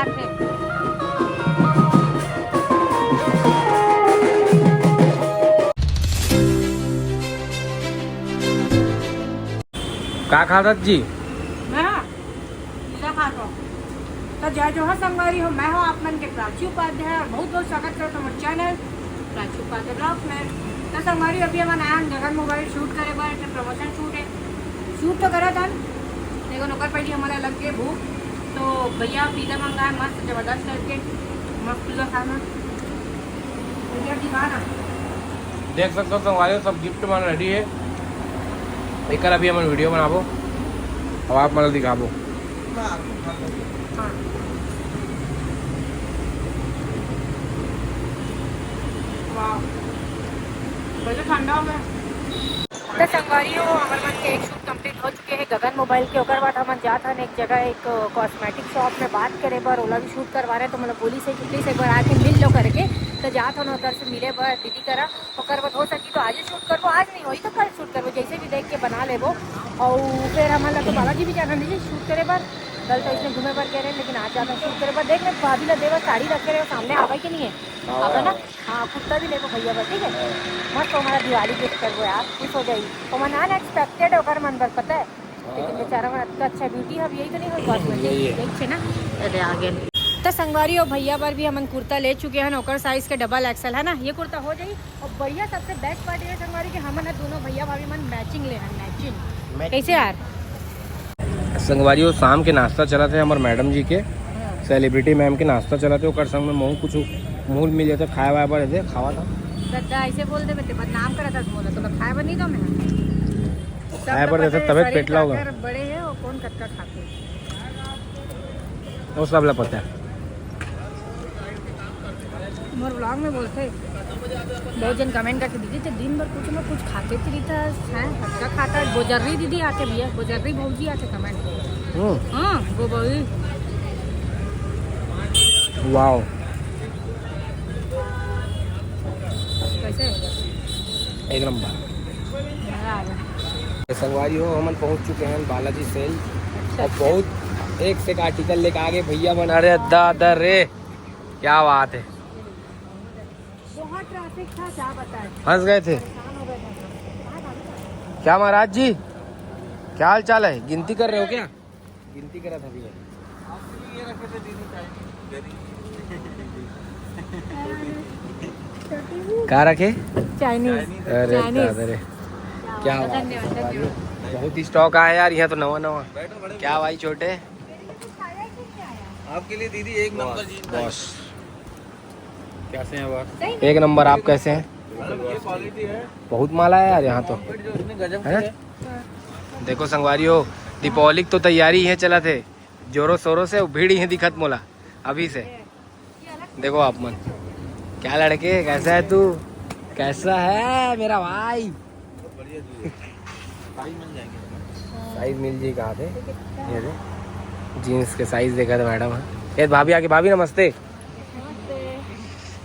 बात है। का खातात जी? तो जय जोहर संगवारी हो, मैं हूँ आप मन के प्राची उपाध्याय और बहुत बहुत स्वागत करता हूँ चैनल प्राची उपाध्याय ब्लॉग में। तो संगवारी अभी हम आया गगन मोबाइल शूट करे बार प्रमोशन शूट है। शूट तो करा था देखो नौकर पड़ी हमारा लग के भूख, तो भैया पिज़्ज़ा मंगाया मस्त जबरदस्त करके, मस्त पिज़्ज़ा खाना भैया दिखाना देख सकते हो संगवारी सब गिफ्ट मन रेडी है। एक अभी हम वीडियो बनाबो अब आप मतलब दिखाबो। हाँ। ठंडा हो गया तो संगवारी हो हमारे मन के एक शूट कंप्लीट हो चुके हैं गगन मोबाइल के। ओकर बाद हम जात हन एक जगह एक कॉस्मेटिक शॉप में बात करे बर, ओला भी शूट करवा रहे तो मतलब पुलिस से छुट्टी से एक बार आके मिल लो करके, तो जात हन उधर से मिले बर दीदी करा। ओकर बाद हो सकी तो आज ही शूट करबो, आज नहीं होई तो कल शूट करबो, जैसे भी देख के बना लेबो। और फिर हमारा तो बालाजी भी जाना नहीं शूट करे बर, कल तो इसने घूमे पर कह रहे हैं लेकिन आज जाता शूट करे पर। देख ले भाभी ला देवा साड़ी रखे रहे सामने आवा कि नहीं है आवा ना। हाँ कुर्ता भी लेबो भैया बस, ठीक है मस्त तो हमारा दिवाली गिफ्ट करबो यार, खुश हो जाई। और मन अनएक्सपेक्टेड ओकर मन पर पता है, लेकिन बेचारा मन इतना अच्छा ब्यूटी है यही तो नहीं हो कॉस्मेटिक देख छे ना। अरे आगे तो संगवारी और भैया पर भी हम कुर्ता ले चुके हैं, ओकर साइज के डबल एक्सल है ना, ये कुर्ता हो जाई। और बढ़िया सबसे बेस्ट पार्ट ये संगवारी कि हम दोनों भैया भाभी मन मैचिंग ले हैं, मैचिंग कैसे यार। संगवारी शाम के नाश्ता चला थे हमारे मैडम जी के सेलिब्रिटी मैम के नाश्ता चला थे। ओकर संग में महू कुछ मूल मिल जाते खाए वाए पर रहते खावा था दादा ऐसे बोल दे बेटे बदनाम करा था बोला तो खाए पर नहीं तो मैं खाए पर रहते तबियत पेटला होगा बड़े है और कौन कटका खाते वो सब ला पता है। मोर व्लॉग में बोलते बहुत जन कमेंट करके दीदी तो दिन भर कुछ ना कुछ खाते थी था है कटका खाता है। गोजर्री दीदी आते भैया, गोजर्री भौजी आते कमेंट। हाँ वो बही वाओ कैसे एक नंबर। संगवारी हो हम पहुंच चुके हैं बालाजी सेल और बहुत एक से एक आर्टिकल लेके आगे भैया बना रहे दादा रे, क्या बात है। बहुत ट्रैफिक था क्या बताएं, फंस गए थे क्या महाराज जी, क्या हाल चाल है? गिनती कर रहे हो क्या? गिनती करा था भैया क्या रखे? चाइनीज। अरे दादा रे क्या बात है, बहुत ही स्टॉक आया यार यहाँ तो नवा नवा। क्या भाई छोटे आपके लिए दीदी एक नंबर जीन्स बॉस, कैसे हैं बॉस? एक नंबर। आप कैसे हैं? ये क्वालिटी है बहुत माल आया यार यहाँ तो जो इसने गजब है की ना? है। देखो संगवारी हो दीपावली तो तैयारी है चला थे जोरों शोरों से, भीड़ ही दिखत मोला अभी से। देखो आप मन क्या लड़के, कैसा है तू, कैसा है मेरा भाई? बढ़िया चीज़ है। साइज मिल जाएंगे। साइज मिल जी कहाँ थे? ये थे जीन्स के साइज देखा था मैडम। ये भाभी आके, भाभी नमस्ते।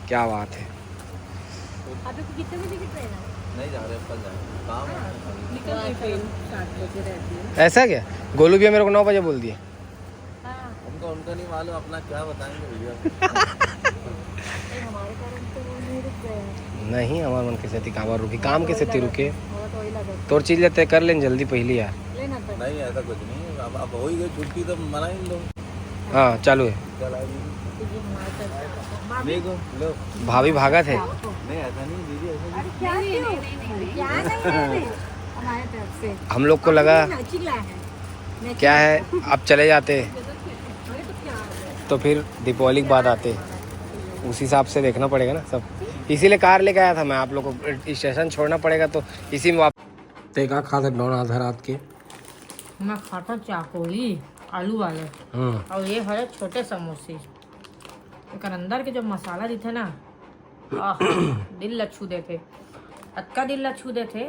क्या बात है। अभी कितने बजे की ट्रेन है? नहीं जा रहे, कल जाएंगे काम है। निकल गई ट्रेन 7 बजे रहती है। ऐसा क्या? गोलू भैया मेरे को 9 बजे बोल दिए। उनका नहीं मालूम, अपना क्या बताएंगे भैया। हमारे कारण तो वो नहीं रुक गए हैं। नहीं हमारे मन के सेती कामर रुकी, काम के सेती रुके। बहुत वही लगा तोर चीज लेते कर लें जल्दी पहले यार। लेना तो नहीं ऐसा कुछ नहीं, अब हो ही गई छुट्टी तो मना ही लो। हाँ चालू है। चल आइए तुझे हमारे तरफ देखो लो। भाभी भागा थे। नहीं ऐसा नहीं दीदी, ऐसा अरे क्या क्या नहीं हमारे तरफ से हम लोग को लगा मैचिंग लाया है। क्या है अब चले जाते तो फिर दीपावली के बाद आते, उस हिसाब से देखना पड़ेगा ना सब, इसीलिए कार लेके आया था मैं। आप लोग को स्टेशन छोड़ना पड़ेगा तो इसी में आप का खा सकता हूँ आधा रात के। मैं खाता चाकोली आलू वाले और ये है छोटे समोसे। एक अंदर के जो मसाला देते ना दिल लच्छू देते, अतका दिल लच्छू देते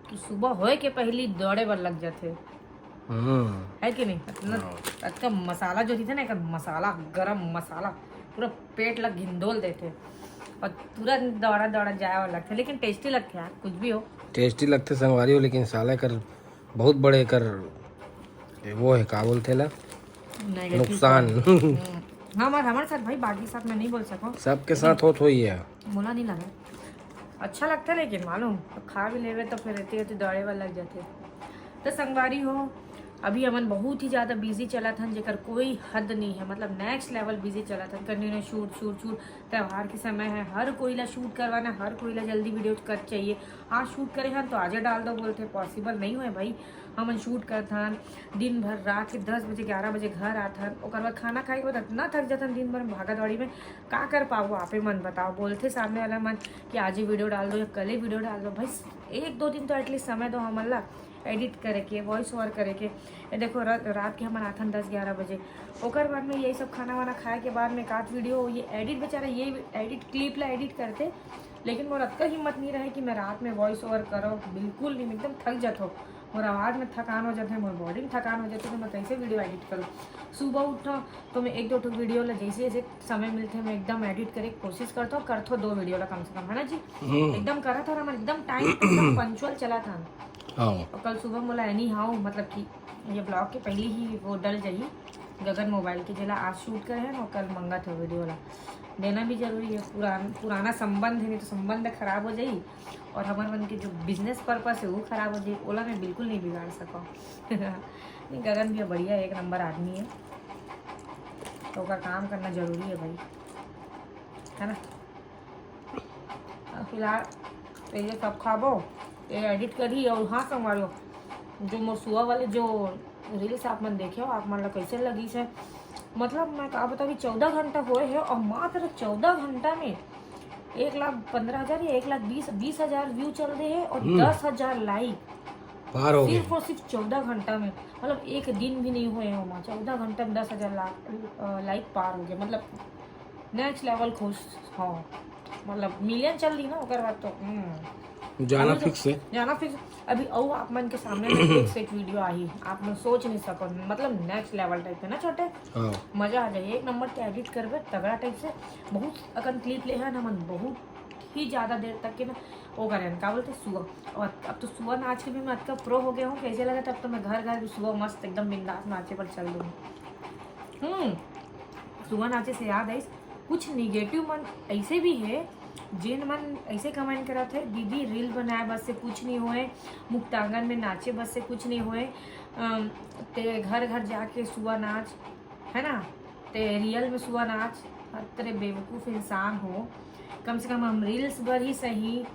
कि सुबह होए के पहली दौड़े पर लग जाते है कि नहीं। अतका मसाला जो देते ना, एक मसाला गरम मसाला पूरा पेट लग घिंडोल देते और तुरंत दौड़ा दौड़ा जाए वाला लगता है, लेकिन टेस्टी लगते हैं कुछ भी हो। टेस्टी लगते संगवारी हो, लेकिन साला कर बहुत बड़े कर वो है क्या बोलते ला नुकसान। हाँ हमारे साथ भाई, बाकी साथ मैं नहीं बोल सकूँ, सबके साथ हो तो ही है। बोला नहीं लगा, अच्छा लगता है लेकिन मालूम खा भी लेवे तो फिर रहते रहते दौड़े वाला लग जाते। तो संगवारी हो, अभी अमन बहुत ही ज़्यादा बिजी चला था, जेकर कोई हद नहीं है, मतलब नेक्स्ट लेवल बिजी चला था, कंटिन्यू शूट शूट शूट। त्यौहार के समय है, हर कोई ला शूट करवाना, हर कोई ला जल्दी वीडियो कर चाहिए। आज शूट करे हैं तो आज डाल दो, बोलते पॉसिबल नहीं हुए भाई। हमन शूट करता दिन भर, रात के 10 बजे 11 बजे घर आता, और बाद खाना खाए के बाद इतना थक जाता दिन भर भागा दौड़ी में, का कर पाओ आप ही मन बताओ। बोलते सामने वाला मन कि आज ही वीडियो डाल दो या कल ही वीडियो डाल दो, भाई 1-2 दिन तो एटलीस्ट समय दो हमन ला एडिट करे के, वॉइस ओवर करे के। ये देखो रात के हमारे आथन 10-11 बजे, ओकर बाद में यही सब खाना वाना खाए के बाद में एक आध वीडियो ये एडिट, बेचारा ये एडिट क्लिप ला एडिट करते, लेकिन मोर अतका हिम्मत नहीं रहे कि मैं रात में वॉइस ओवर करो, बिल्कुल नहीं, एकदम थक जात हो, मोर आवाज़ में थकान हो जाते, मोर बॉडी में थकान हो जाती, तो मैं कैसे वीडियो एडिट करूँ। सुबह उठो तो मैं 1-2 वीडियो ला जैसे जैसे समय मिलते मैं एकदम एडिट करे कोशिश करता हूँ, करता 2 वीडियो ला कम से कम, है ना जी। एकदम करा था मैं, एकदम टाइम एकदम पंचुअल चला था। और कल सुबह मोला एनी हाउ, मतलब कि ये ब्लॉग के पहले ही वो डल जाइए गगन मोबाइल के, जिला आज शूट करे हैं और कल मंगा था वीडियो वाला, देना भी जरूरी है। पुराना संबंध है, नहीं तो संबंध खराब हो जाई, और हमारे मन के जो बिजनेस पर्पस है वो खराब हो जाए, ओला मैं बिल्कुल नहीं बिगाड़ सका। नहीं, गगन भी बढ़िया एक नंबर आदमी है, तो का काम करना जरूरी है भाई, है ना। फिलहाल तो ये सब खाबो, ये एडिट करी, और हाँ संभालो जो मोर वाले जो रील्स आप मन देखे हो, आप मन ला कैसे लगी से, मतलब मैं कहा बता 14 घंटा हुए है, और मात्र 14 घंटा में 1,15,000 या 1,20,000 व्यू चल रहे हैं, और 10,000 लाइक पार हो गए सिर्फ और सिर्फ 14 घंटा में, मतलब एक दिन भी नहीं हुए हो माँ, 14 घंटा में 10,000 लाइक पार हो गए, मतलब नेक्स्ट लेवल खुश हो, मतलब मिलियन चल रही ना, ओकर बाद तो जाना फिक्स है, जाना फिक्स। अभी और आप मन के सामने एक से एक वीडियो आई, आप मन सोच नहीं सको, मतलब नेक्स्ट लेवल टाइप है ना छोटे, मजा आ जाए, एक नंबर के एडिट करवे तगड़ा टाइप से, बहुत अकन क्लिप ले है ना मन, बहुत ही ज़्यादा देर तक के ना वो करें, क्या बोलते सुबह। और अब तो सुबह नाच के भी मैं अतका प्रो हो गया हूँ, कैसे लगा तब तो मैं घर घर भी सुबह मस्त एकदम बिंदास नाचे पर चल दूँ। सुबह नाचे से याद आई, कुछ निगेटिव मन ऐसे भी है जिन मन ऐसे कमेंट करा थे, दीदी रील बनाए बस से कुछ नहीं हुए, मुक्तांगन में नाचे बस से कुछ नहीं हुए, ते घर घर जाके सुबह नाच, है ना, ते रियल में सुबह नाच, हर तरह बेवकूफ़ इंसान हो, कम से कम हम रील्स पर ही सही,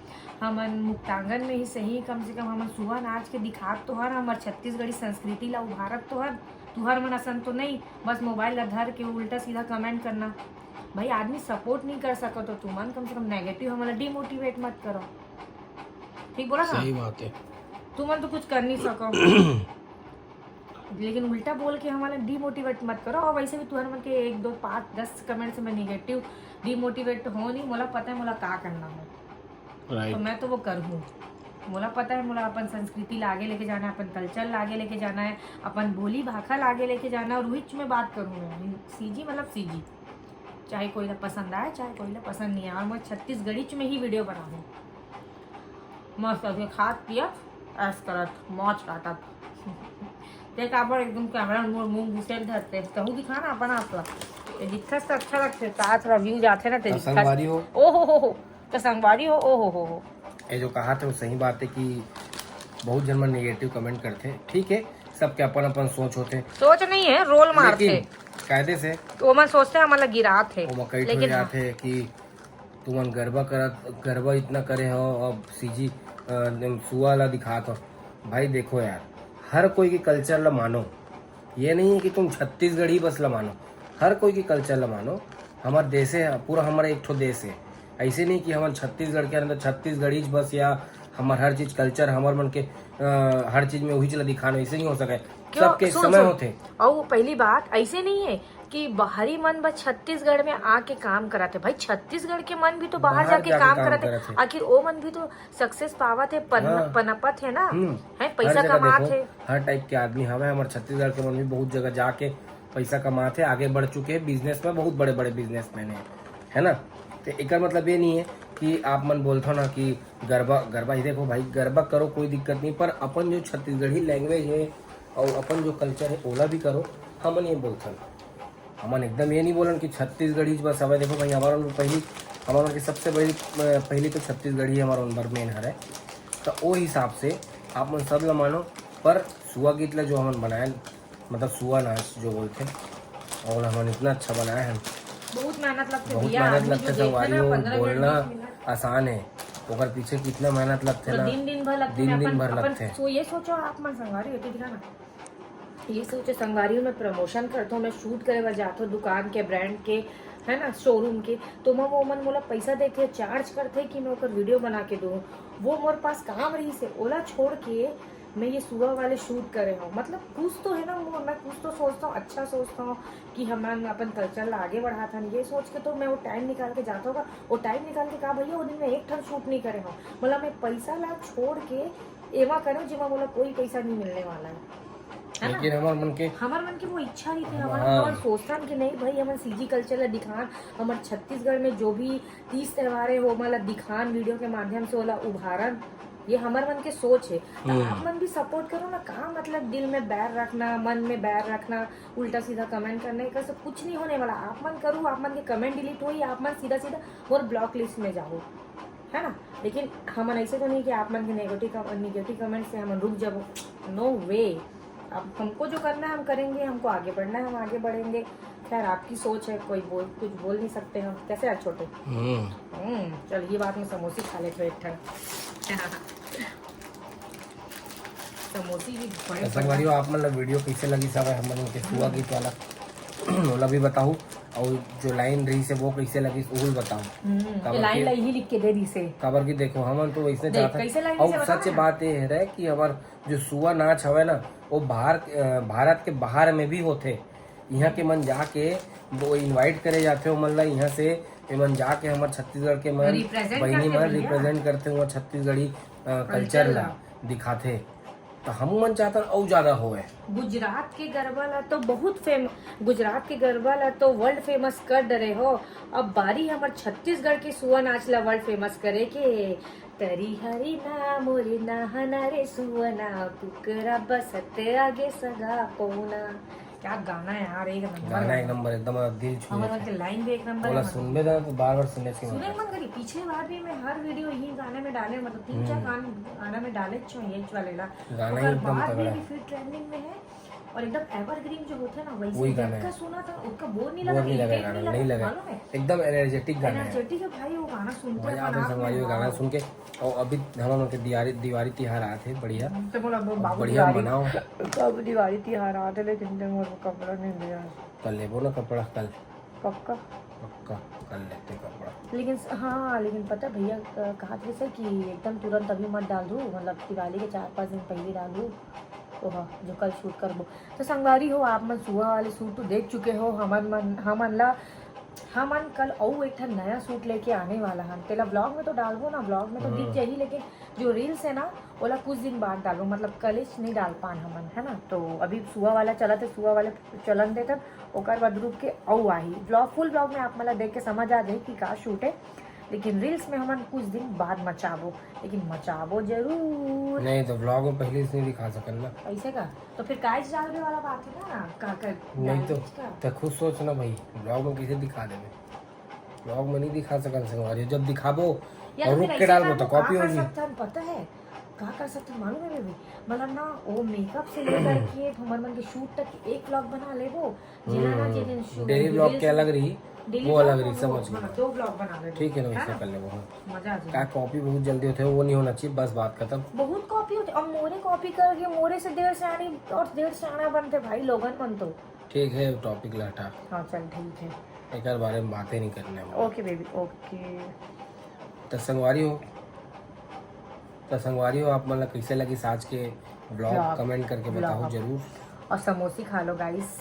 हमन मुक्तांगन में ही सही, कम से कम हमन सुबह नाच के दिखात तो हर, हमार छत्तीसगढ़ी संस्कृति ला उभारत तो हर, तुहर मन असन तो नहीं बस मोबाइल ला धर के उल्टा सीधा कमेंट करना। भाई आदमी सपोर्ट नहीं कर सको तो तुम कम से कम नेगेटिव हमारा डिमोटिवेट मत करो, ठीक बोला ना, सही बात है, तुम तो कुछ कर नहीं सको, लेकिन उल्टा बोल के हमारा डिमोटिवेट मत करो। और वैसे भी तुम्हारे मन के 1, 2, 5, 10 कमेंट से मैं निगेटिव डिमोटिवेट हो नहीं, मोला पता है मोला क्या करना है, तो मैं तो वो कर हूँ, मोला पता है, मोला अपन संस्कृति ला आगे लेके जाना है, अपन कल्चर ला आगे लेके जाना है, अपन बोली भाषा ला आगे लेके जाना है, और वही में बात करूँ मैं सीजी मतलब सीजी, चाहे कोई ला पसंद आए चाहे कोई ला पसंद नहीं आए, और मैं छत्तीसगढ़ी में ही वीडियो बनाऊँ, मस्त अभी खात पिया ऐस करत मौज काटत, देख आप एकदम कैमरा मुंह घुसेल धरते, कहूँ दिखा ना अपन आप जितना से अच्छा लगते, साथ व्यू जाते ना तेरी संगवारी हो, ओहो तो संगवारी हो, ओहो ये जो कहा था वो सही बात है कि बहुत जन नेगेटिव कमेंट करते हैं, ठीक है, सबके अपन अपन सोच होते, सोच नहीं है रोल मारते कायदे से, वो मन सोचते हैं हमारा गिरात है, वो कई ठो जाते हैं कि तुमन गरबा इतना करे हो, अब सीजी सुआ ला दिखात हो। भाई देखो यार, हर कोई की कल्चर ला मानो, ये नहीं है कि तुम छत्तीसगढ़ी बस ला मानो, हर कोई की कल्चर ला मानो, हमारा देश है पूरा, हमारा एक ठो देश है, ऐसे नहीं कि हमारे छत्तीसगढ़ के अंदर छत्तीसगढ़ी बस या हमार हर चीज कल्चर हमार मन के हर चीज में वही चला दिखाना, ऐसे नहीं हो सके, सबके समय होते। और पहली बात ऐसे नहीं है कि बाहरी मन बस छत्तीसगढ़ में आके काम कराते, भाई छत्तीसगढ़ के मन भी तो बाहर जाके काम कराते, आखिर वो मन भी तो सक्सेस पावत है, पनपत है ना, है पैसा कमाते है, हर टाइप के आदमी हमें, हमारे छत्तीसगढ़ के मन भी बहुत जगह जाके पैसा कमाते, आगे बढ़ चुके हैं, बिजनेस में बहुत बड़े बड़े बिजनेसमैन है ना। तो एक मतलब ये नहीं है कि आप मन बोलते हो ना कि गरबा ही देखो भाई, गरबा करो कोई दिक्कत नहीं, पर अपन जो छत्तीसगढ़ी लैंग्वेज है और अपन जो कल्चर है ओला भी करो, हमन ये बोलते हैं, हमन एकदम ये नहीं बोलन कि छत्तीसगढ़ी बस हवे। देखो भाई हमारा हमारा की सबसे पहली तो छत्तीसगढ़ी हमारा उनबर मेन है। तो वो हिसाब से आप मन सब ला मानो, पर सुआ गीत ला जो हमन बनाए मतलब सुआ नाच जो बोलते और हमन इतना अच्छा बनाए हैं। बहुत मेहनत लगती बहुत भैया, मेहनत आदमी लगते जो देखे संगवारी ना हो, 15 बोलना मिनट 20 मिनट आसान है ओकर पीछे कितना मेहनत लगते तो ना, दिन भर लगते दिन अपन भर अपन लगते। सो ये सोचो आप मन संगवारी होती दिखाना, ये सोचो संगवारी में प्रमोशन करता हूँ, मैं शूट करे बर जाता हूँ दुकान के ब्रांड के है ना शोरूम के, तो मैं वो मन मोला पैसा देके चार्ज करते कि मैं ओकर वीडियो बना के दूँ। वो मोर पास काम रही से ओला छोड़ के मैं ये सुबह वाले शूट करे हूँ। मतलब कुछ तो है ना, मैं कुछ तो सोचता हूँ, अच्छा सोचता हूँ कि हम अपन कल्चर ला आगे बढ़ाता नहीं, ये सोच के तो मैं वो टाइम निकाल के जाता होगा। वो टाइम निकाल के कहा भैया वो दिन में एक ठन शूट नहीं करे हूँ, मतलब मैं पैसा ला छोड़ के एवा करूँ जिमा बोला कोई पैसा नहीं मिलने वाला है ना। लेकिन हमार मन के वो इच्छा रही थी, हमारा हाँ। हमारा सोचता कि नहीं भाई हमारे सीजी कल्चर ला दिखान, हमारे छत्तीसगढ़ में जो भी 30 त्योहार हो मतलब दिखान वीडियो के माध्यम से वाला उभारन, ये हमारे मन के सोच है। तो आप मन भी सपोर्ट करो ना, कहाँ मतलब दिल में बैर रखना, मन में बैर रखना, उल्टा सीधा कमेंट करने का सब कुछ नहीं होने वाला। आप मन करो, आप मन के कमेंट डिलीट हो, आप मन सीधा सीधा और ब्लॉक लिस्ट में जाओ, है ना। लेकिन हम ऐसे तो नहीं कि आप मन के नेगेटिव कमेंट से हम रुक जाओ, नो वे। अब हमको जो करना है हम करेंगे, हमको आगे बढ़ना है हम आगे बढ़ेंगे। खैर आपकी सोच है, कोई कुछ बोल नहीं सकते हम, कैसे यार छोटे। चल ये बात में समोसे खा लेते एक ठन समोसी भी बड़े संगवारी आप मतलब वीडियो कैसे लगी सब है हम के सुआ गीत वाला वाला भी बताऊँ, और जो लाइन रही से वो कैसे लगी वो भी बताऊँ। लाइन ही लिख के दे दी से खबर की देखो हम तो वैसे कैसे लाइन चाहते से और बताओ सच ना। बात ये है कि हमार जो सुआ नाच हवे ना वो भारत के बाहर में भी होते। यहाँ के मन जाके वो इनवाइट करे जाते हो मन ला, यहाँ से मन जाके हमारे छत्तीसगढ़ के मन बहनी मन रिप्रेजेंट करते हुए छत्तीसगढ़ी कल्चर ला दिखाते। तो हम मन चाहता और ज्यादा होवे। गुजरात के गरबा ला तो गुजरात के गरबा ला तो वर्ल्ड फेमस कर डरे हो, अब बारी हमार छत्तीसगढ़ के सुआ नाच ला वर्ल्ड फेमस करे के। तरी हरी ना मोरी ना हना रे सुवना कुकरा बसते आगे सगा पौना। क्या गाना है यार, एक नंबर गाना एक नंबर एकदम दिल छू हमारे लाइन भी एक नंबर बोला है। सुनबे ना तो बार बार सुनने से सुने मन करी, पिछले बार भी मैं हर वीडियो यही गाने में डाले, मतलब 3-4 गाना में डाले ये वाले ला गाना ही एकदम बाद तगड़ा भी फिर ट्रेंडिंग में है और एकदम एवरग्रीन जो होता है ना वही वैसे गाना का है। सुना था उसका बोर नहीं बोर लगा, नहीं लगा, irritate गाना नहीं लगा, मालूम है एकदम एनर्जेटिक गाना है। एनर्जेटिक है भाई, वो गाना सुनते मजा हैं आते संगवारी वो गाना सुन के। और अभी हम लोग के दिवाली तिहार आए थे बढ़िया तो बोला बाबू बढ़िया मनाओ। कब दिवाली तिहार आते लेकिन मेरे को कपड़ा नहीं दिया। कल लेबो ना कपड़ा, कल पक्का पक्का कल लेते कपड़ा। लेकिन हाँ, लेकिन पता भैया कहा थे से कि एकदम तुरंत अभी मत डाल दूँ, मतलब दिवाली के 4-5 दिन पहले डाल दूँ तो हाँ जो कल शूट कर वो। तो संगवारी हो आप मन सुहा वाले सूट तो देख चुके हो, हमन कल और एक नया सूट लेके आने वाला हम तेला ब्लॉग में तो डालबो ना, ब्लॉग में तो दिख जाएगी, लेकिन जो रील्स है ना ओला कुछ दिन बाद डालू, मतलब कल नहीं डाल पान हमन, है ना। तो अभी सुहा वाला चला थे, सुहा वाले चलन दे तब ओकर बाद रुक के औ आही ब्लॉग, फुल ब्लॉग में आप मतलब देख के समझ आ जाए कि का शूट है। लेकिन रील्स में हमन कुछ दिन बाद मचाबो, लेकिन मचाबो जरूर। नहीं तो ब्लॉग में पहले से नहीं दिखा सकन ना, ऐसे का तो फिर काज डालने वाला बात है ना, का कर नहीं तो खुद सोच ना भाई ब्लॉग में कैसे दिखा देवे, ब्लॉग में नहीं दिखा सकन संगवारी, जब दिखाबो और रुक के डालबो तो कॉपी होगी। पता है क्या कर सकते मालूम है बेबी, मतलब ना वो मेकअप से लेकर के हमारे मन के शूट तक एक व्लॉग बना लेबो, जिला ना जिन डेली ब्लॉग के अलग रही वो अलग रही, समझ गए। 2 व्लॉग बना ले, ठीक है ना, वैसे कर लेबो। मजा आ जाए। क्या कॉपी बहुत जल्दी होते है, वो नहीं होना चाहिए, बस बात खत्म। बहुत कॉपी होती, अब मोरे कॉपी करके मोरे से 1.5 से आनी और 1.5 से आना बनते भाई लोगन मन तो। ठीक है टॉपिक लटा, हाँ चल ठीक है, एक बारे में बातें नहीं करने में। Okay baby okay. तो संगवारी हो आप मतलब कैसे लगी आज के ब्लॉग, कमेंट करके बताओ जरूर। और समोसे खा लो गाइस,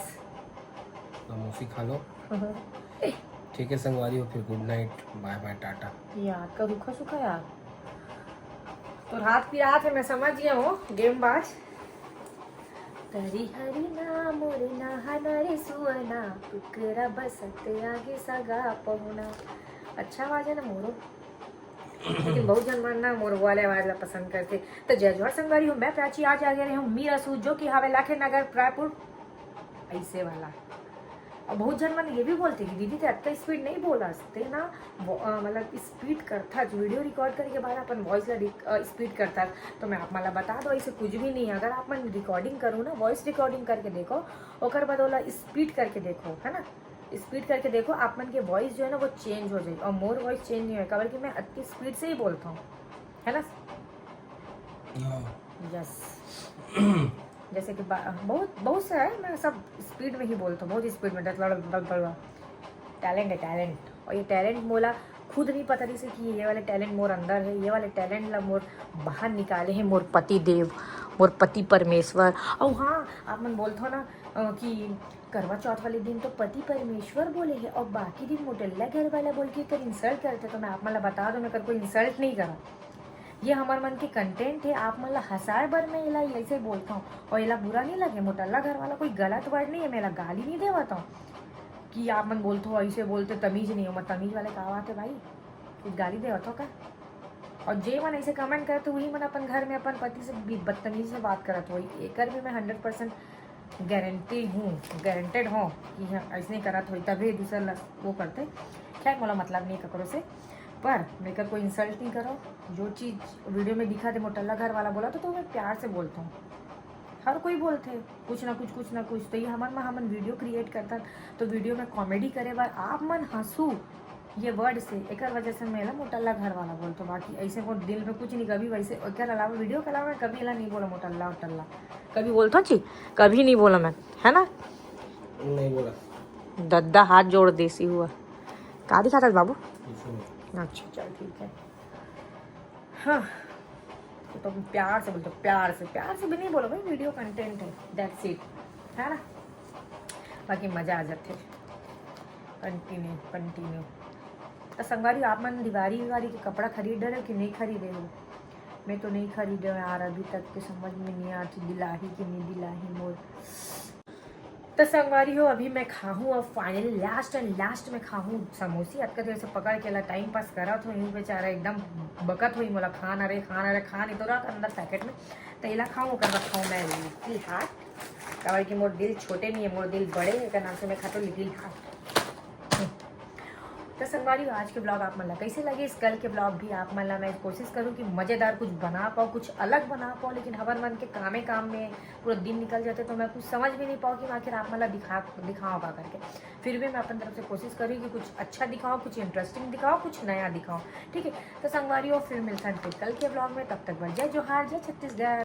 समोसे खा लो। ठीक है संगवारी हो, फिर good night, bye bye, tata. यार का रूखा सूखा यार तो रात की रात है, मैं समझ गया हूँ गेम बाज। तरी हरी ना मोरे ना हना रे सुअना कुकरा बसते आगे सगा पहुना। अच्छा आवाज है ना मोरो, लेकिन बहुत जन मानना मोर वाले आवाज ला पसंद करते। तो जय जोहर संगवारी हो, मैं प्राची आज आ गया रही हूँ मीरा सूद जो कि हावे लाखे नगर रायपुर ऐसे वाला और बहुत जन मन ये भी बोलते कि दीदी इतना स्पीड नहीं बोला सकते ना, मतलब स्पीड करता वीडियो रिकॉर्ड करने के बाद अपन वॉइस स्पीड करता। तो मैं आप मला बता दो ऐसे कुछ भी नहीं है। अगर आप मन रिकॉर्डिंग करूँ ना, वॉइस रिकॉर्डिंग करके देखो, और बाद वाला स्पीड करके देखो, है ना, स्पीड करके देखो, आप मन के वॉइस जो है ना वो चेंज हो जाएगी। और मोर वॉइस चेंज नहीं होगा, बल्कि मैं अति स्पीड से ही बोलता हूँ, है ना। यस जैसे कि बहुत बहुत सा है, मैं सब स्पीड में ही बोलता हूँ, बहुत स्पीड में। टैलेंट है टैलेंट। और ये टैलेंट मोला खुद नहीं पता रही से कि ये वाले टैलेंट मोर अंदर है, ये वाले टैलेंट ला मोर बाहर निकाले हैं मोर पति देव, मोर पति परमेश्वर। और हाँ, आप मन बोलते हो ना कि करवा चौथ वाले दिन तो पति परमेश्वर बोले हैं और बाकी दिन मोटल्ला घर वाला बोल के कर इंसल्ट करते। तो मैं आप मला बता दो, मैं कर कोई इंसल्ट नहीं करा, ये हमारे मन के कंटेंट है। आप मतलब हंसाए बर मैं इला ऐसे बोलता हूँ, और इला बुरा नहीं लगे, मोटल्ला घर वाला कोई गलत वर्ड नहीं है, मैं गाली नहीं देवाता हूँ कि आप मन बोलते हो ऐसे बोलते तमीज नहीं हो। मैं तमीज वाले कहा बात है भाई, कुछ गाली देवाता हो का। और जे मन ऐसे कमेंट करते वही मन अपन घर में अपन पति से बदतमीज से बात करत हो, एक भी मैं 100% गारंटेड हूँ कि ऐसे नहीं करत हो, तभी दूसरा वो करते। खैर मोला मतलब नहीं ककरो से, पर मेकर कोई इंसल्ट नहीं करो। जो चीज़ वीडियो में दिखा दे मोटल्ला घर वाला बोला तो मैं प्यार से बोलता हूँ। हर कोई बोलते कुछ ना कुछ। तो ये हमन वीडियो क्रिएट करता, तो वीडियो में कॉमेडी करे बार आप मन हंसू ये वर्ड से, एक वजह से मैं मोटल्ला घर वाला बोलता। बाकी ऐसे वो दिल में कुछ नहीं, कभी वैसे एक अलावा वीडियो के अलावा मैं कभी अला नहीं बोला मोटल्ला वोटल्ला, कभी बोलता जी, कभी नहीं बोला मैं, है ना। नहीं बोला। दद्दा हाथ जोड़ देसी हुआ का दिखाता बाबू। अच्छा चल ठीक है। हाँ तो प्यार से बोलते, प्यार से भी नहीं बोलो भाई, वीडियो कंटेंट है, दैट्स इट, है ना। बाकी मज़ा आ जाते। कंटिन्यू। तो संगवारी आप मन दिवाली के कपड़ा खरीद रहे हो कि नहीं खरीदे हो? मैं तो नहीं खरीदे हो यार, अभी तक के समझ में नहीं आती दिलाही कि नहीं दिलाही मोर। तो संगवारी हो अभी मैं खाऊँ और फाइनली लास्ट में खाऊँ समोसी। अतका देर से पकड़ के टाइम पास करा तो यूँ बेचारा एकदम बकत हुई मोला खाना रे खा नहीं तो रहा अंदर पैकेट में। तो इला खाऊँ कर खाऊँ मैं लिटिल हार्ट, कवर की मोर दिल छोटे नहीं है, मोर दिल बड़े है, नाम से मैं खाता हूँ लिटिल हार्ट। तो संगवारी आज के ब्लॉग आप मतलब कैसे लगे, इस कल के ब्लॉग भी आप मतलब मैं कोशिश करूँ कि मज़ेदार कुछ बना पाऊँ, कुछ अलग बना पाऊँ। लेकिन हमारे मन के काम में पूरा दिन निकल जाते तो मैं कुछ समझ भी नहीं पाऊँ कि आखिर आप मतलब दिखाओ का करके। फिर भी मैं अपनी तरफ से कोशिश करूँ कि कुछ अच्छा दिखाऊँ, कुछ इंटरेस्टिंग दिखाओ, कुछ नया दिखाऊँ, ठीक है। तो संगवारी हो फिर मिलता है फिर कल के ब्लॉग में, तब तक बढ़ जाए जोहार, जय छत्तीसगढ़।